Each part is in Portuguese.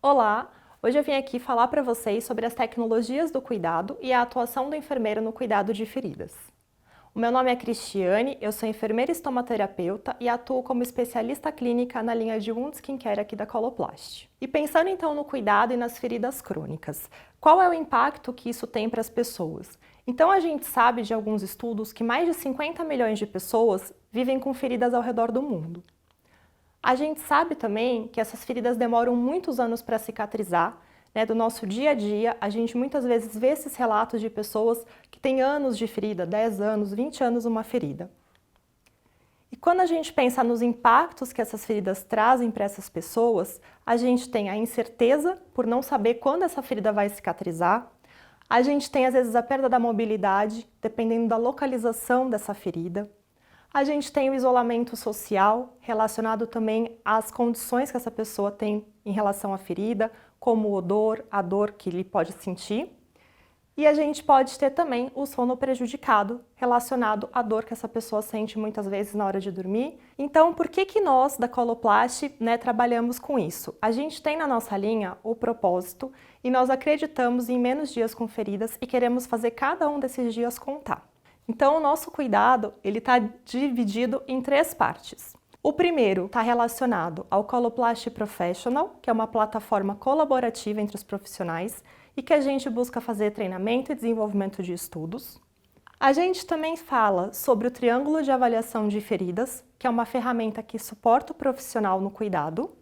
Olá! Hoje eu vim aqui falar para vocês sobre as tecnologias do cuidado e a atuação do enfermeiro no cuidado de feridas. O meu nome é Cristiane, eu sou enfermeira estomaterapeuta e atuo como especialista clínica na linha de Wound Skincare aqui da Coloplast. E pensando então no cuidado e nas feridas crônicas, qual é o impacto que isso tem para as pessoas? Então a gente sabe de alguns estudos que mais de 50 milhões de pessoas vivem com feridas ao redor do mundo. A gente sabe também que essas feridas demoram muitos anos para cicatrizar, né? Do nosso dia a dia, a gente muitas vezes vê esses relatos de pessoas que têm anos de ferida, 10 anos, 20 anos uma ferida. E quando a gente pensa nos impactos que essas feridas trazem para essas pessoas, a gente tem a incerteza por não saber quando essa ferida vai cicatrizar, a gente tem às vezes a perda da mobilidade, dependendo da localização dessa ferida. A gente tem o isolamento social, relacionado também às condições que essa pessoa tem em relação à ferida, como o odor, a dor que ele pode sentir. E a gente pode ter também o sono prejudicado, relacionado à dor que essa pessoa sente muitas vezes na hora de dormir. Então, por que nós, da Coloplast, trabalhamos com isso? A gente tem na nossa linha o propósito e nós acreditamos em menos dias com feridas e queremos fazer cada um desses dias contar. Então, o nosso cuidado está dividido em 3 partes. O primeiro está relacionado ao Coloplast Professional, que é uma plataforma colaborativa entre os profissionais e que a gente busca fazer treinamento e desenvolvimento de estudos. A gente também fala sobre o Triângulo de Avaliação de Feridas, que é uma ferramenta que suporta o profissional no cuidado.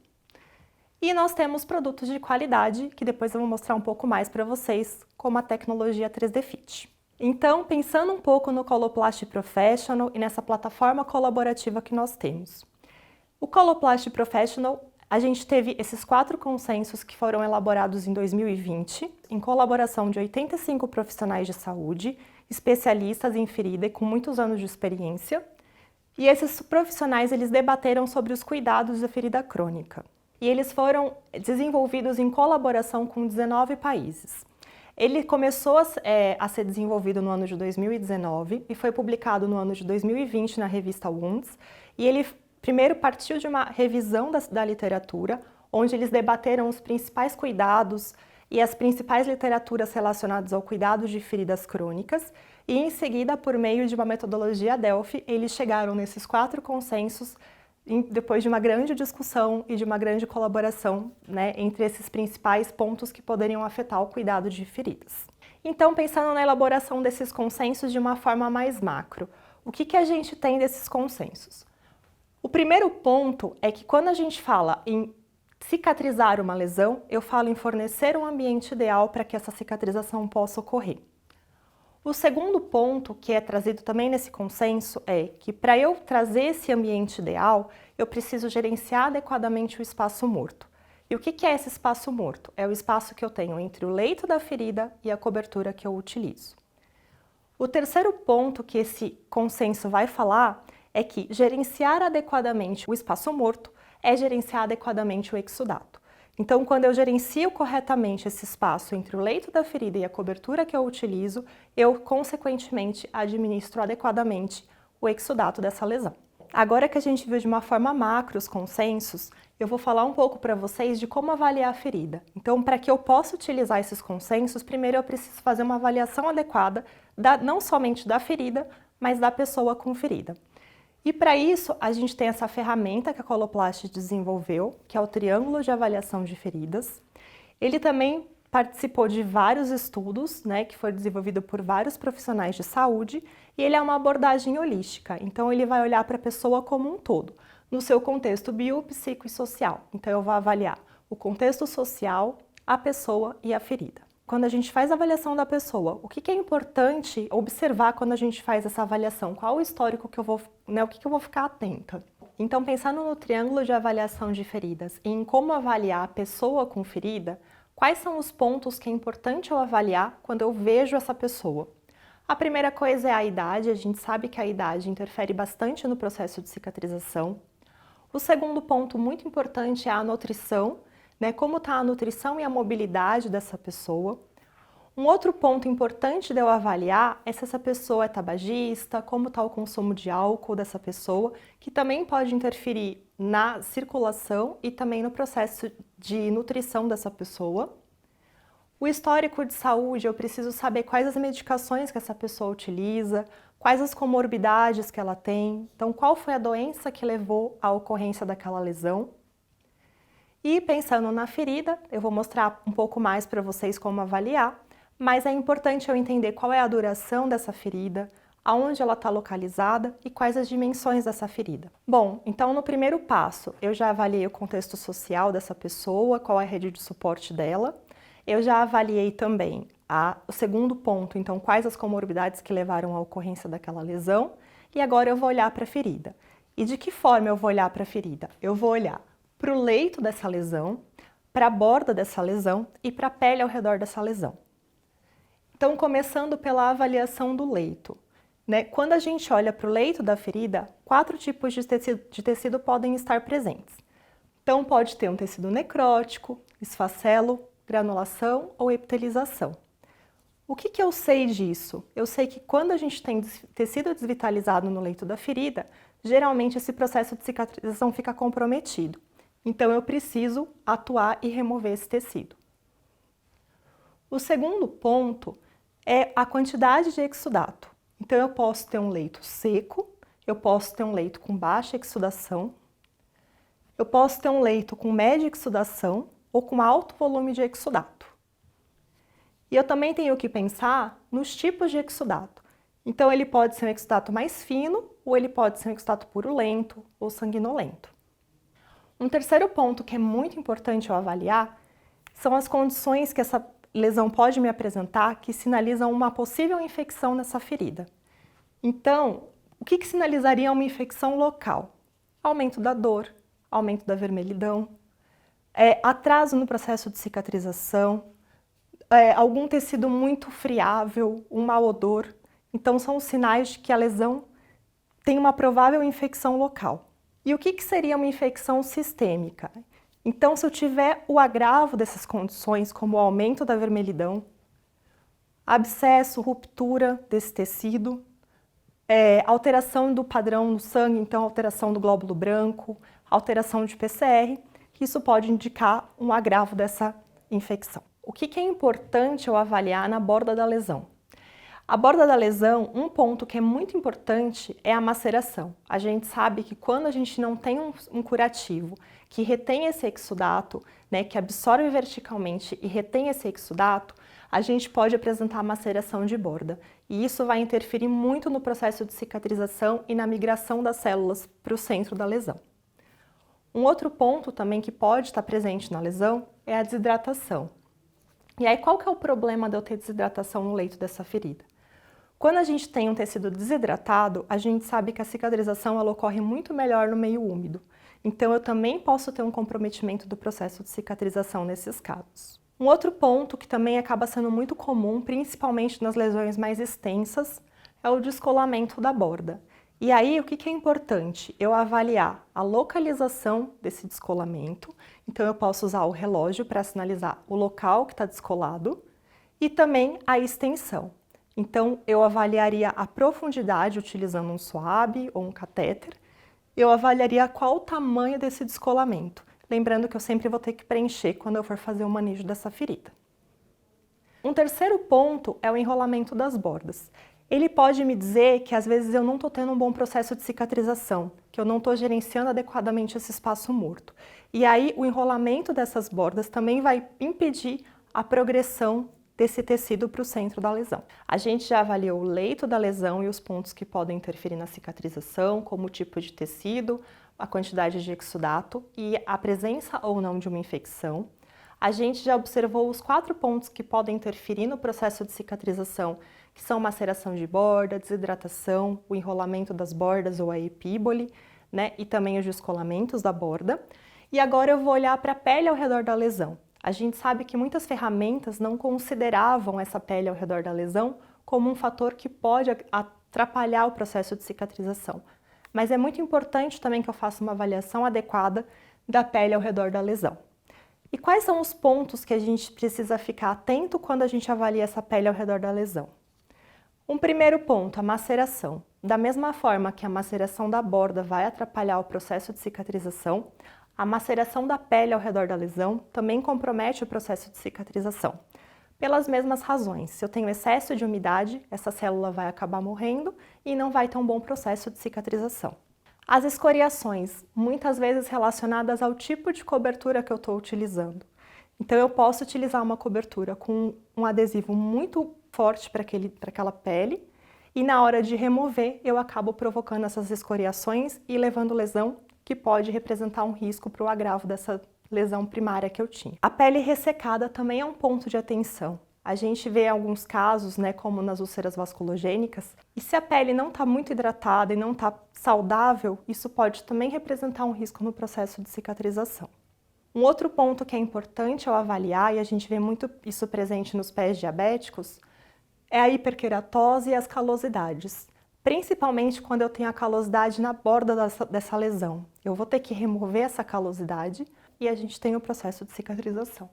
E nós temos produtos de qualidade, que depois eu vou mostrar um pouco mais para vocês, como a tecnologia 3D Fit. Então, pensando um pouco no Coloplast Professional e nessa plataforma colaborativa que nós temos. O Coloplast Professional, a gente teve esses 4 consensos que foram elaborados em 2020, em colaboração de 85 profissionais de saúde, especialistas em ferida e com muitos anos de experiência. E esses profissionais, eles debateram sobre os cuidados da ferida crônica. E eles foram desenvolvidos em colaboração com 19 países. Ele começou a ser desenvolvido no ano de 2019 e foi publicado no ano de 2020 na revista Wounds. E ele primeiro partiu de uma revisão da literatura, onde eles debateram os principais cuidados e as principais literaturas relacionadas ao cuidado de feridas crônicas. E em seguida, por meio de uma metodologia Delphi, eles chegaram nesses 4 consensos depois de uma grande discussão e de uma grande colaboração, entre esses principais pontos que poderiam afetar o cuidado de feridas. Então, pensando na elaboração desses consensos de uma forma mais macro, o que a gente tem desses consensos? O primeiro ponto é que quando a gente fala em cicatrizar uma lesão, eu falo em fornecer um ambiente ideal para que essa cicatrização possa ocorrer. O segundo ponto, que é trazido também nesse consenso, é que para eu trazer esse ambiente ideal, eu preciso gerenciar adequadamente o espaço morto. E o que é esse espaço morto? É o espaço que eu tenho entre o leito da ferida e a cobertura que eu utilizo. O terceiro ponto que esse consenso vai falar é que gerenciar adequadamente o espaço morto é gerenciar adequadamente o exudato. Então, quando eu gerencio corretamente esse espaço entre o leito da ferida e a cobertura que eu utilizo, eu, consequentemente, administro adequadamente o exudato dessa lesão. Agora que a gente viu de uma forma macro os consensos, eu vou falar um pouco para vocês de como avaliar a ferida. Então, para que eu possa utilizar esses consensos, primeiro eu preciso fazer uma avaliação adequada, não somente da ferida, mas da pessoa com ferida. E para isso, a gente tem essa ferramenta que a Coloplast desenvolveu, que é o Triângulo de Avaliação de Feridas. Ele também participou de vários estudos, que foi desenvolvido por vários profissionais de saúde, e ele é uma abordagem holística, então ele vai olhar para a pessoa como um todo, no seu contexto bio, psico e social. Então eu vou avaliar o contexto social, a pessoa e a ferida. Quando a gente faz a avaliação da pessoa, o que é importante observar quando a gente faz essa avaliação? Qual o histórico que eu vou, o que eu vou ficar atenta? Então, pensando no triângulo de avaliação de feridas e em como avaliar a pessoa com ferida, quais são os pontos que é importante eu avaliar quando eu vejo essa pessoa? A primeira coisa é a idade, a gente sabe que a idade interfere bastante no processo de cicatrização. O segundo ponto muito importante é a nutrição, como está a nutrição e a mobilidade dessa pessoa. Um outro ponto importante de eu avaliar é se essa pessoa é tabagista, como está o consumo de álcool dessa pessoa, que também pode interferir na circulação e também no processo de nutrição dessa pessoa. O histórico de saúde, eu preciso saber quais as medicações que essa pessoa utiliza, quais as comorbidades que ela tem, então qual foi a doença que levou à ocorrência daquela lesão. E pensando na ferida, eu vou mostrar um pouco mais para vocês como avaliar, mas é importante eu entender qual é a duração dessa ferida, aonde ela está localizada e quais as dimensões dessa ferida. Bom, então no primeiro passo, eu já avaliei o contexto social dessa pessoa, qual é a rede de suporte dela. Eu já avaliei também o segundo ponto, então quais as comorbidades que levaram à ocorrência daquela lesão. E agora eu vou olhar para a ferida. E de que forma eu vou olhar para a ferida? Eu vou olhar para o leito dessa lesão, para a borda dessa lesão e para a pele ao redor dessa lesão. Então, começando pela avaliação do leito. Quando a gente olha para o leito da ferida, 4 tipos de tecido podem estar presentes. Então, pode ter um tecido necrótico, esfacelo, granulação ou epitelização. O que eu sei disso? Eu sei que quando a gente tem tecido desvitalizado no leito da ferida, geralmente esse processo de cicatrização fica comprometido. Então, eu preciso atuar e remover esse tecido. O segundo ponto é a quantidade de exudato. Então, eu posso ter um leito seco, eu posso ter um leito com baixa exudação, eu posso ter um leito com média exudação ou com alto volume de exudato. E eu também tenho que pensar nos tipos de exudato. Então, ele pode ser um exudato mais fino ou ele pode ser um exudato purulento ou sanguinolento. Um terceiro ponto que é muito importante eu avaliar são as condições que essa lesão pode me apresentar que sinalizam uma possível infecção nessa ferida. Então, o que sinalizaria uma infecção local? Aumento da dor, aumento da vermelhidão, atraso no processo de cicatrização, algum tecido muito friável, um mau odor. Então, são os sinais de que a lesão tem uma provável infecção local. E o que seria uma infecção sistêmica? Então, se eu tiver o agravo dessas condições, como o aumento da vermelhidão, abscesso, ruptura desse tecido, alteração do padrão no sangue, então alteração do glóbulo branco, alteração de PCR, isso pode indicar um agravo dessa infecção. O que é importante eu avaliar na borda da lesão? A borda da lesão, um ponto que é muito importante é a maceração. A gente sabe que quando a gente não tem um curativo que retém esse exudato, que absorve verticalmente e retém esse exudato, a gente pode apresentar maceração de borda. E isso vai interferir muito no processo de cicatrização e na migração das células para o centro da lesão. Um outro ponto também que pode estar presente na lesão é a desidratação. E aí, qual que é o problema de eu ter desidratação no leito dessa ferida? Quando a gente tem um tecido desidratado, a gente sabe que a cicatrização ela ocorre muito melhor no meio úmido. Então, eu também posso ter um comprometimento do processo de cicatrização nesses casos. Um outro ponto que também acaba sendo muito comum, principalmente nas lesões mais extensas, é o descolamento da borda. E aí, o que é importante? Eu avaliar a localização desse descolamento. Então, eu posso usar o relógio para sinalizar o local que está descolado e também a extensão. Então, eu avaliaria a profundidade utilizando um suave ou um catéter. Eu avaliaria qual o tamanho desse descolamento. Lembrando que eu sempre vou ter que preencher quando eu for fazer o manejo dessa ferida. Um terceiro ponto é o enrolamento das bordas. Ele pode me dizer que às vezes eu não estou tendo um bom processo de cicatrização, que eu não estou gerenciando adequadamente esse espaço morto. E aí o enrolamento dessas bordas também vai impedir a progressão desse tecido para o centro da lesão. A gente já avaliou o leito da lesão e os pontos que podem interferir na cicatrização, como o tipo de tecido, a quantidade de exudato e a presença ou não de uma infecção. A gente já observou os 4 pontos que podem interferir no processo de cicatrização, que são maceração de borda, desidratação, o enrolamento das bordas ou a epíbole, e também os descolamentos da borda. E agora eu vou olhar para a pele ao redor da lesão. A gente sabe que muitas ferramentas não consideravam essa pele ao redor da lesão como um fator que pode atrapalhar o processo de cicatrização. Mas é muito importante também que eu faça uma avaliação adequada da pele ao redor da lesão. E quais são os pontos que a gente precisa ficar atento quando a gente avalia essa pele ao redor da lesão? Um primeiro ponto, a maceração. Da mesma forma que a maceração da borda vai atrapalhar o processo de cicatrização, a maceração da pele ao redor da lesão também compromete o processo de cicatrização. Pelas mesmas razões, se eu tenho excesso de umidade, essa célula vai acabar morrendo e não vai ter um bom processo de cicatrização. As escoriações, muitas vezes relacionadas ao tipo de cobertura que eu estou utilizando. Então eu posso utilizar uma cobertura com um adesivo muito forte para aquela pele e na hora de remover eu acabo provocando essas escoriações e levando lesão que pode representar um risco para o agravo dessa lesão primária que eu tinha. A pele ressecada também é um ponto de atenção. A gente vê alguns casos, como nas úlceras vasculogênicas, e se a pele não está muito hidratada e não está saudável, isso pode também representar um risco no processo de cicatrização. Um outro ponto que é importante ao avaliar, e a gente vê muito isso presente nos pés diabéticos, é a hiperqueratose e as calosidades. Principalmente quando eu tenho a calosidade na borda dessa lesão. Eu vou ter que remover essa calosidade e a gente tem o processo de cicatrização.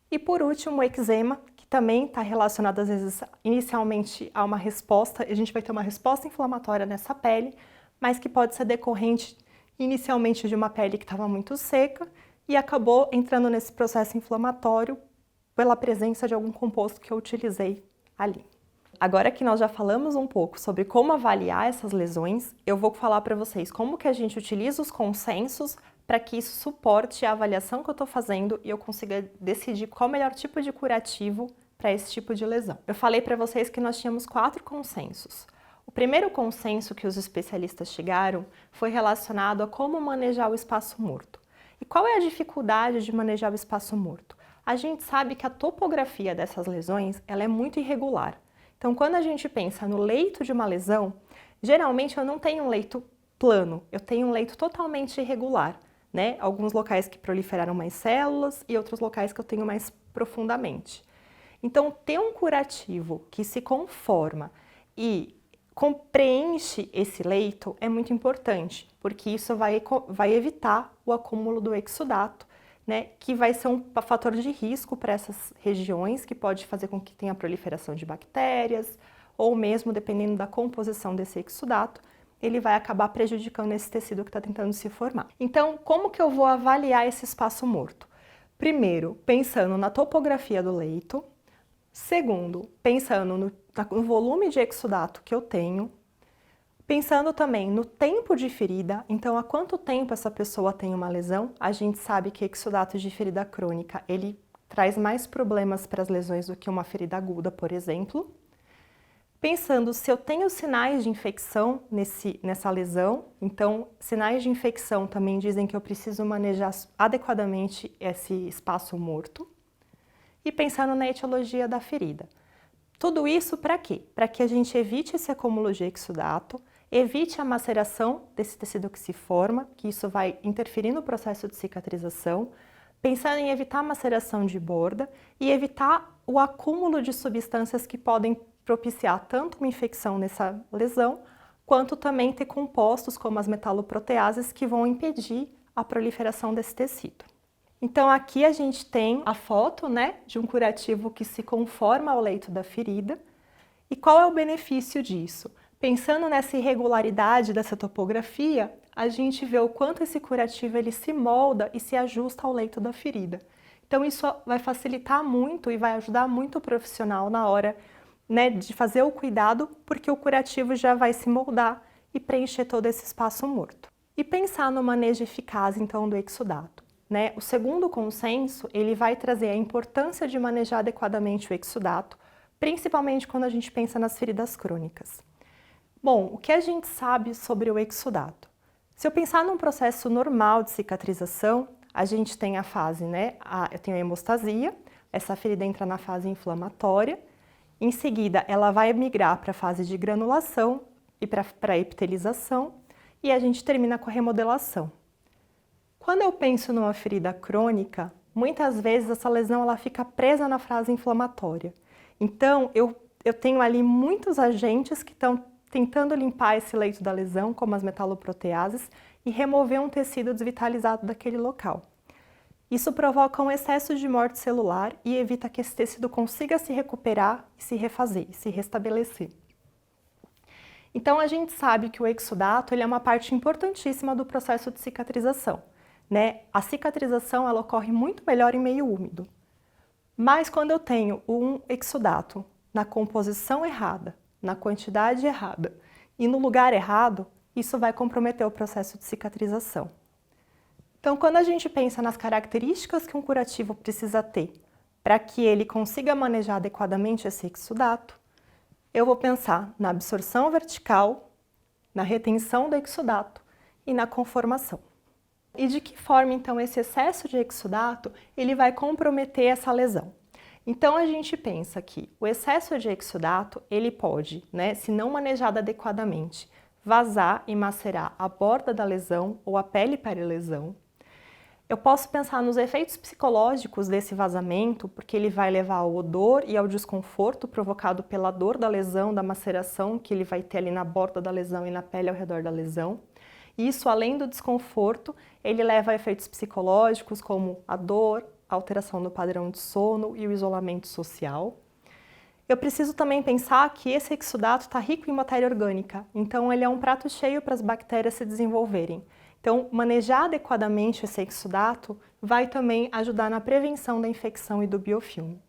E por último, o eczema, que também está relacionado às vezes inicialmente a uma resposta, a gente vai ter uma resposta inflamatória nessa pele, mas que pode ser decorrente inicialmente de uma pele que estava muito seca e acabou entrando nesse processo inflamatório pela presença de algum composto que eu utilizei ali. Agora que nós já falamos um pouco sobre como avaliar essas lesões, eu vou falar para vocês como que a gente utiliza os consensos para que isso suporte a avaliação que eu estou fazendo e eu consiga decidir qual o melhor tipo de curativo para esse tipo de lesão. Eu falei para vocês que nós tínhamos 4 consensos. O primeiro consenso que os especialistas chegaram foi relacionado a como manejar o espaço morto. E qual é a dificuldade de manejar o espaço morto? A gente sabe que a topografia dessas lesões ela é muito irregular. Então, quando a gente pensa no leito de uma lesão, geralmente eu não tenho um leito plano, eu tenho um leito totalmente irregular, Alguns locais que proliferaram mais células e outros locais que eu tenho mais profundamente. Então, ter um curativo que se conforma e preenche esse leito é muito importante, porque isso vai evitar o acúmulo do exudato, que vai ser um fator de risco para essas regiões, que pode fazer com que tenha proliferação de bactérias, ou mesmo, dependendo da composição desse exudato, ele vai acabar prejudicando esse tecido que está tentando se formar. Então, como que eu vou avaliar esse espaço morto? Primeiro, pensando na topografia do leito. Segundo, pensando no volume de exudato que eu tenho. Pensando também no tempo de ferida, então há quanto tempo essa pessoa tem uma lesão? A gente sabe que exudato de ferida crônica, ele traz mais problemas para as lesões do que uma ferida aguda, por exemplo. Pensando se eu tenho sinais de infecção nessa lesão, então sinais de infecção também dizem que eu preciso manejar adequadamente esse espaço morto. E pensando na etiologia da ferida. Tudo isso para quê? Para que a gente evite esse acúmulo de exudato, evite a maceração desse tecido que se forma, que isso vai interferir no processo de cicatrização, pensando em evitar a maceração de borda e evitar o acúmulo de substâncias que podem propiciar tanto uma infecção nessa lesão, quanto também ter compostos como as metaloproteases que vão impedir a proliferação desse tecido. Então aqui a gente tem a foto, de um curativo que se conforma ao leito da ferida. E qual é o benefício disso? Pensando nessa irregularidade dessa topografia, a gente vê o quanto esse curativo ele se molda e se ajusta ao leito da ferida. Então isso vai facilitar muito e vai ajudar muito o profissional na hora, de fazer o cuidado, porque o curativo já vai se moldar e preencher todo esse espaço morto. E pensar no manejo eficaz, então, do exudato. O segundo consenso, ele vai trazer a importância de manejar adequadamente o exudato, principalmente quando a gente pensa nas feridas crônicas. Bom, o que a gente sabe sobre o exudato? Se eu pensar num processo normal de cicatrização, a gente tem a fase, eu tenho a hemostasia, essa ferida entra na fase inflamatória, em seguida ela vai migrar para a fase de granulação e para a epitelização, e a gente termina com a remodelação. Quando eu penso numa ferida crônica, muitas vezes essa lesão ela fica presa na fase inflamatória. Então, eu tenho ali muitos agentes que estão tentando limpar esse leito da lesão, como as metaloproteases, e remover um tecido desvitalizado daquele local. Isso provoca um excesso de morte celular e evita que esse tecido consiga se recuperar e se refazer, se restabelecer. Então a gente sabe que o exudato ele é uma parte importantíssima do processo de cicatrização, né? A cicatrização ela ocorre muito melhor em meio úmido. Mas quando eu tenho um exudato na composição errada, na quantidade errada e no lugar errado, isso vai comprometer o processo de cicatrização. Então, quando a gente pensa nas características que um curativo precisa ter para que ele consiga manejar adequadamente esse exudato, eu vou pensar na absorção vertical, na retenção do exudato e na conformação. E de que forma, então, esse excesso de exudato ele vai comprometer essa lesão? Então, a gente pensa que o excesso de exudato, ele pode, né, se não manejado adequadamente, vazar e macerar a borda da lesão ou a pele perilesão. Eu posso pensar nos efeitos psicológicos desse vazamento, porque ele vai levar ao odor e ao desconforto provocado pela dor da lesão, da maceração que ele vai ter ali na borda da lesão e na pele ao redor da lesão. Isso, além do desconforto, ele leva a efeitos psicológicos como a dor, a alteração do padrão de sono e o isolamento social. Eu preciso também pensar que esse exudato está rico em matéria orgânica, então ele é um prato cheio para as bactérias se desenvolverem. Então, manejar adequadamente esse exudato vai também ajudar na prevenção da infecção e do biofilme.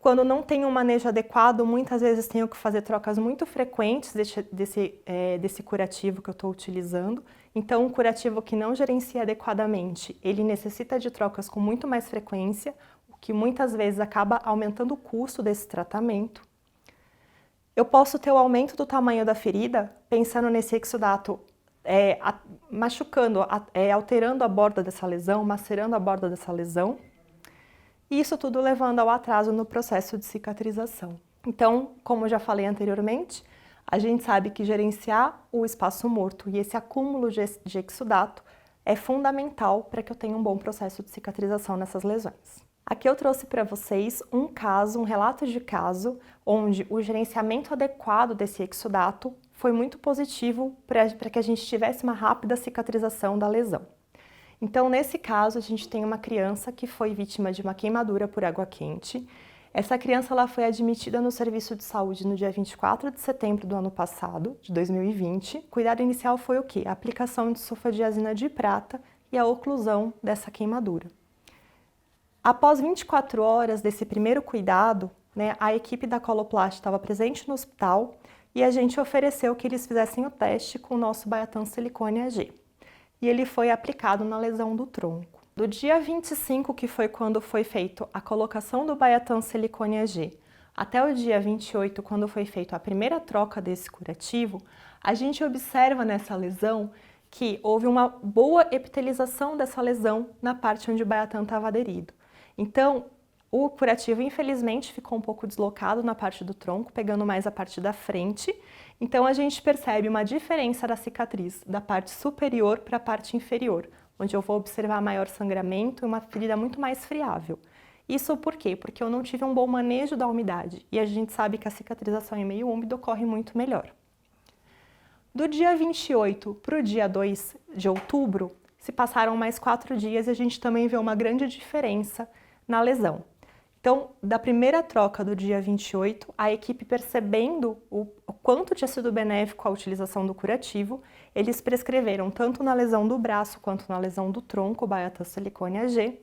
Quando não tenho um manejo adequado, muitas vezes tenho que fazer trocas muito frequentes desse curativo que eu estou utilizando. Então, um curativo que não gerencia adequadamente, ele necessita de trocas com muito mais frequência, o que muitas vezes acaba aumentando o custo desse tratamento. Eu posso ter o aumento do tamanho da ferida, pensando nesse exudato machucando, alterando a borda dessa lesão, macerando a borda dessa lesão. E isso tudo levando ao atraso no processo de cicatrização. Então, como eu já falei anteriormente, a gente sabe que gerenciar o espaço morto e esse acúmulo de exudato é fundamental para que eu tenha um bom processo de cicatrização nessas lesões. Aqui eu trouxe para vocês um relato de caso, onde o gerenciamento adequado desse exudato foi muito positivo para que a gente tivesse uma rápida cicatrização da lesão. Então, nesse caso, a gente tem uma criança que foi vítima de uma queimadura por água quente. Essa criança ela foi admitida no serviço de saúde no dia 24 de setembro do ano passado, de 2020. O cuidado inicial foi o quê? A aplicação de sulfadiazina de prata e a oclusão dessa queimadura. Após 24 horas desse primeiro cuidado, né, a equipe da Coloplast estava presente no hospital e a gente ofereceu que eles fizessem o teste com o nosso Biatan Silicone AG. E ele foi aplicado na lesão do tronco. Do dia 25, que foi quando foi feita a colocação do Biatan Silicone AG, até o dia 28, quando foi feita a primeira troca desse curativo, a gente observa nessa lesão que houve uma boa epitelização dessa lesão na parte onde o Biatan estava aderido. Então, o curativo, infelizmente, ficou um pouco deslocado na parte do tronco, pegando mais a parte da frente. Então, a gente percebe uma diferença da cicatriz da parte superior para a parte inferior, onde eu vou observar maior sangramento e uma ferida muito mais friável. Isso por quê? Porque eu não tive um bom manejo da umidade e a gente sabe que a cicatrização em meio úmido ocorre muito melhor. Do dia 28 para o dia 2 de outubro, se passaram mais 4 dias e a gente também vê uma grande diferença na lesão. Então, da primeira troca do dia 28, a equipe percebendo o quanto tinha sido benéfico a utilização do curativo, eles prescreveram tanto na lesão do braço quanto na lesão do tronco o Biatan Silicone AG,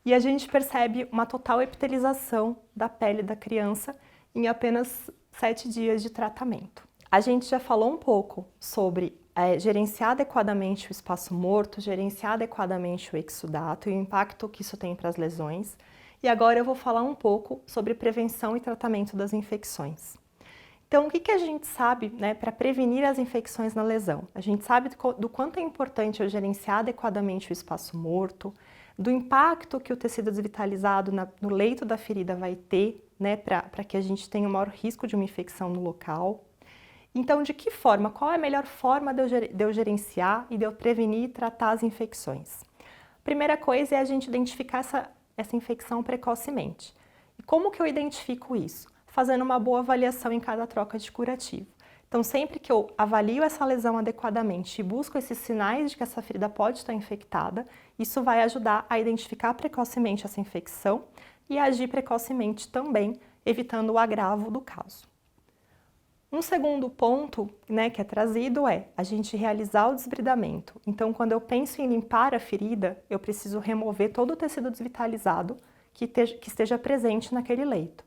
e a gente percebe uma total epitelização da pele da criança em apenas 7 dias de tratamento. A gente já falou um pouco sobre gerenciar adequadamente o espaço morto, gerenciar adequadamente o exudato e o impacto que isso tem para as lesões. E agora eu vou falar um pouco sobre prevenção e tratamento das infecções. Então, o que a gente sabe, né, para prevenir as infecções na lesão? A gente sabe do quanto é importante eu gerenciar adequadamente o espaço morto, do impacto que o tecido desvitalizado no leito da ferida vai ter, né, para que a gente tenha o maior risco de uma infecção no local. Então, de que forma? Qual é a melhor forma de eu gerenciar e de eu prevenir e tratar as infecções? A primeira coisa é a gente identificar essa infecção precocemente. E como que eu identifico isso? Fazendo uma boa avaliação em cada troca de curativo. Então, sempre que eu avalio essa lesão adequadamente e busco esses sinais de que essa ferida pode estar infectada, isso vai ajudar a identificar precocemente essa infecção e a agir precocemente também, evitando o agravo do caso. Um segundo ponto, né, que é trazido é a gente realizar o desbridamento. Então, quando eu penso em limpar a ferida, eu preciso remover todo o tecido desvitalizado que esteja presente naquele leito.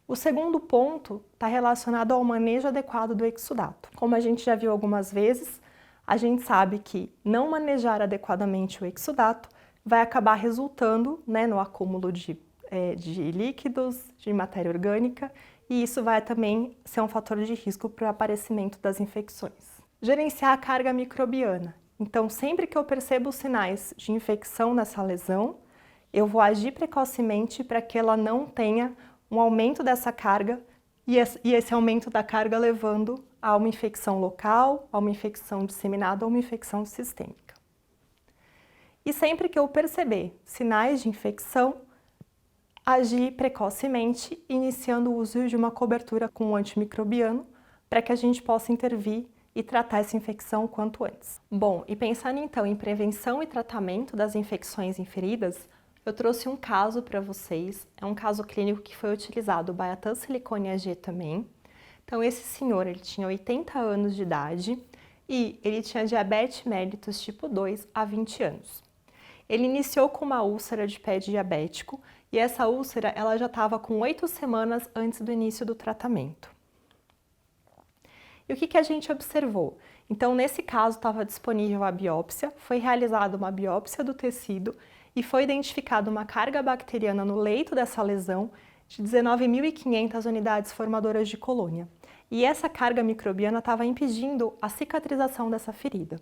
O segundo ponto está relacionado ao manejo adequado do exudato. Como a gente já viu algumas vezes, a gente sabe que não manejar adequadamente o exudato vai acabar resultando, né, no acúmulo de líquidos, de matéria orgânica, e isso vai também ser um fator de risco para o aparecimento das infecções. Gerenciar a carga microbiana. Então, sempre que eu percebo os sinais de infecção nessa lesão, eu vou agir precocemente para que ela não tenha um aumento dessa carga e esse aumento da carga levando a uma infecção local, a uma infecção disseminada ou uma infecção sistêmica. E sempre que eu perceber sinais de infecção, agir precocemente, iniciando o uso de uma cobertura com um antimicrobiano para que a gente possa intervir e tratar essa infecção o quanto antes. Bom, e pensando então em prevenção e tratamento das infecções em feridas, eu trouxe um caso para vocês, é um caso clínico que foi utilizado o Baiatan Silicone AG também. Então esse senhor, ele tinha 80 anos de idade e ele tinha diabetes mellitus tipo 2 há 20 anos. Ele iniciou com uma úlcera de pé diabético e essa úlcera ela já estava com 8 semanas antes do início do tratamento. E o que a gente observou? Então, nesse caso, estava disponível a biópsia, foi realizada uma biópsia do tecido e foi identificada uma carga bacteriana no leito dessa lesão de 19.500 unidades formadoras de colônia. E essa carga microbiana estava impedindo a cicatrização dessa ferida.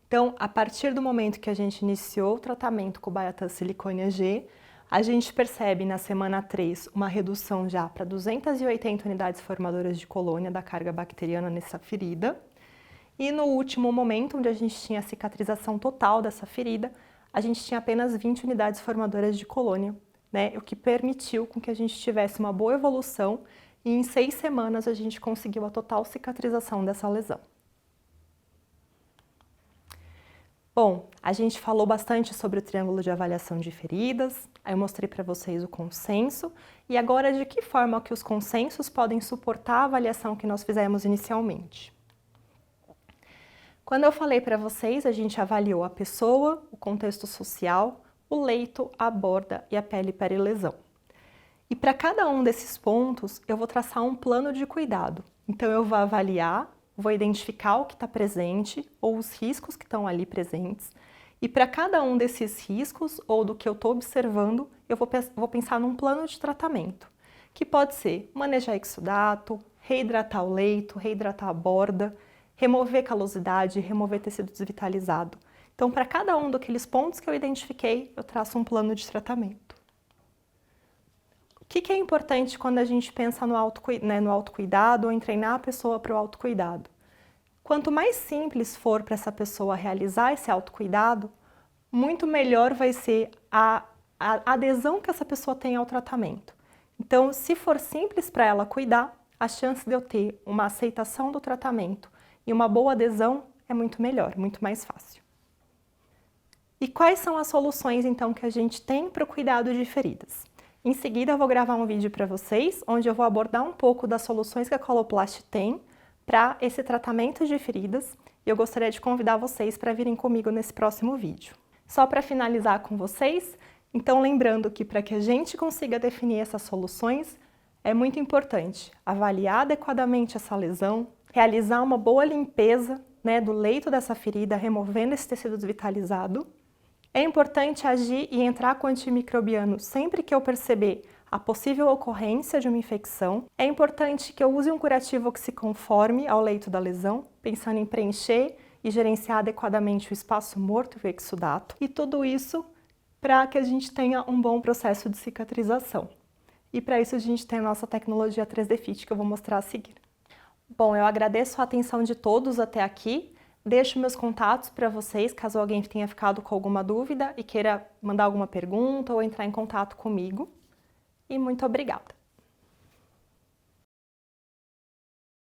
Então, a partir do momento que a gente iniciou o tratamento com o Baiatan Silicone AG, a gente percebe na semana 3 uma redução já para 280 unidades formadoras de colônia da carga bacteriana nessa ferida. E no último momento, onde a gente tinha a cicatrização total dessa ferida, a gente tinha apenas 20 unidades formadoras de colônia, né? O que permitiu com que a gente tivesse uma boa evolução e em 6 semanas a gente conseguiu a total cicatrização dessa lesão. Bom, a gente falou bastante sobre o triângulo de avaliação de feridas, aí eu mostrei para vocês o consenso, e agora de que forma que os consensos podem suportar a avaliação que nós fizemos inicialmente. Quando eu falei para vocês, a gente avaliou a pessoa, o contexto social, o leito, a borda e a pele peri-lesão. E para cada um desses pontos, eu vou traçar um plano de cuidado. Então eu vou avaliar, vou identificar o que está presente ou os riscos que estão ali presentes. E para cada um desses riscos ou do que eu estou observando, eu vou pensar num plano de tratamento, que pode ser manejar exudato, reidratar o leito, reidratar a borda, remover calosidade, remover tecido desvitalizado. Então, para cada um daqueles pontos que eu identifiquei, eu traço um plano de tratamento. O que é importante quando a gente pensa no autocuidado ou em treinar a pessoa para o autocuidado? Quanto mais simples for para essa pessoa realizar esse autocuidado, muito melhor vai ser a adesão que essa pessoa tem ao tratamento. Então, se for simples para ela cuidar, a chance de eu ter uma aceitação do tratamento e uma boa adesão é muito melhor, muito mais fácil. E quais são as soluções, então, que a gente tem para o cuidado de feridas? Em seguida, eu vou gravar um vídeo para vocês, onde eu vou abordar um pouco das soluções que a Coloplast tem para esse tratamento de feridas, e eu gostaria de convidar vocês para virem comigo nesse próximo vídeo. Só para finalizar com vocês, então lembrando que para que a gente consiga definir essas soluções, é muito importante avaliar adequadamente essa lesão, realizar uma boa limpeza, né, do leito dessa ferida, removendo esse tecido desvitalizado. É importante agir e entrar com antimicrobiano sempre que eu perceber a possível ocorrência de uma infecção. É importante que eu use um curativo que se conforme ao leito da lesão, pensando em preencher e gerenciar adequadamente o espaço morto e o exudato. E tudo isso para que a gente tenha um bom processo de cicatrização. E para isso a gente tem a nossa tecnologia 3D Fit, que eu vou mostrar a seguir. Bom, eu agradeço a atenção de todos até aqui. Deixo meus contatos para vocês, caso alguém tenha ficado com alguma dúvida e queira mandar alguma pergunta ou entrar em contato comigo. E muito obrigada!